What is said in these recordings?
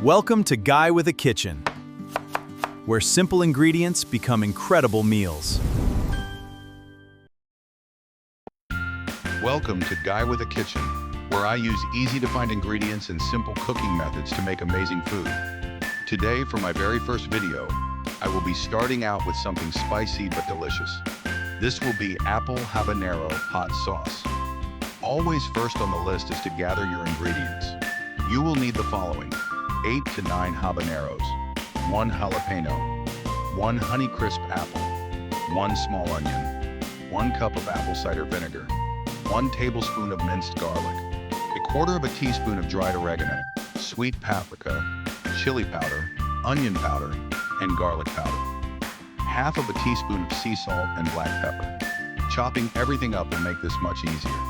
Welcome to Guy with a Kitchen, where simple ingredients become incredible meals. Welcome to Guy with a Kitchen, where I use easy-to-find ingredients and simple cooking methods to make amazing food. Today, for my very first video, I will be starting out with something spicy but delicious. This will be Apple-Habanero Hot Sauce. Always first on the list is to gather your ingredients. You will need the following: 8 to 9 habaneros, 1 jalapeno, 1 Honeycrisp apple, 1 small onion, 1 cup of apple cider vinegar, 1 tablespoon of minced garlic, 1/4 teaspoon of dried oregano, sweet paprika, chili powder, onion powder, and garlic powder, 1/2 teaspoon of sea salt and black pepper. Chopping everything up will make this much easier.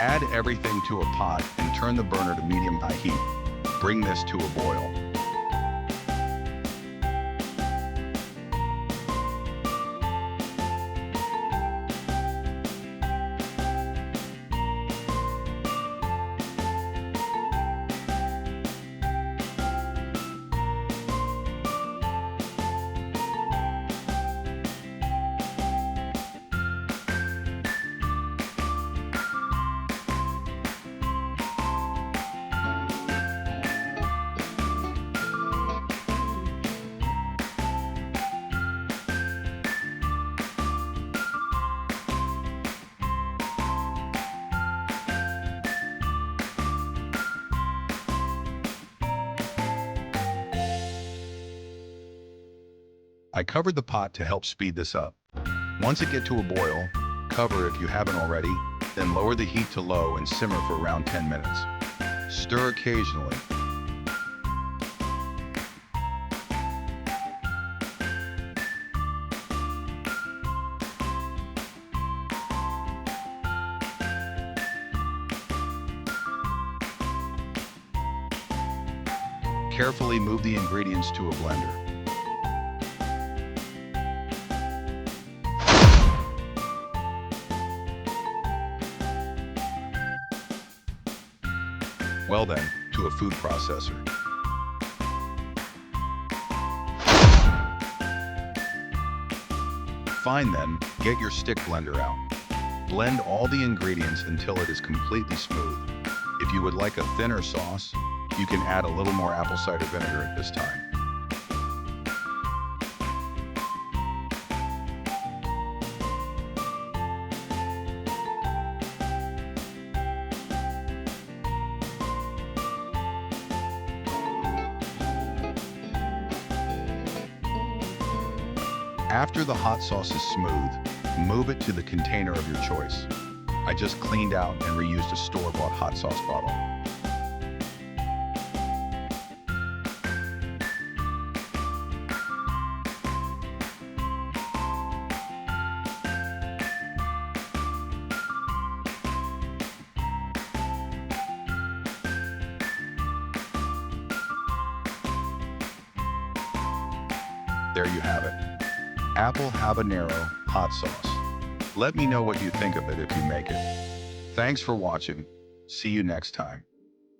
Add everything to a pot and turn the burner to medium-high heat. Bring this to a boil. I covered the pot to help speed this up. Once it gets to a boil, cover if you haven't already, then lower the heat to low and simmer for around 10 minutes. Stir occasionally. Carefully move the ingredients to a blender. Well then, to a food processor. Fine then, get your stick blender out. Blend all the ingredients until it is completely smooth. If you would like a thinner sauce, you can add a little more apple cider vinegar at this time. After the hot sauce is smooth, move it to the container of your choice. I just cleaned out and reused a store-bought hot sauce bottle. There you have it. Apple-Habanero Hot Sauce. Let me know what you think of it if you make it. Thanks for watching. See you next time.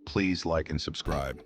Please like and subscribe.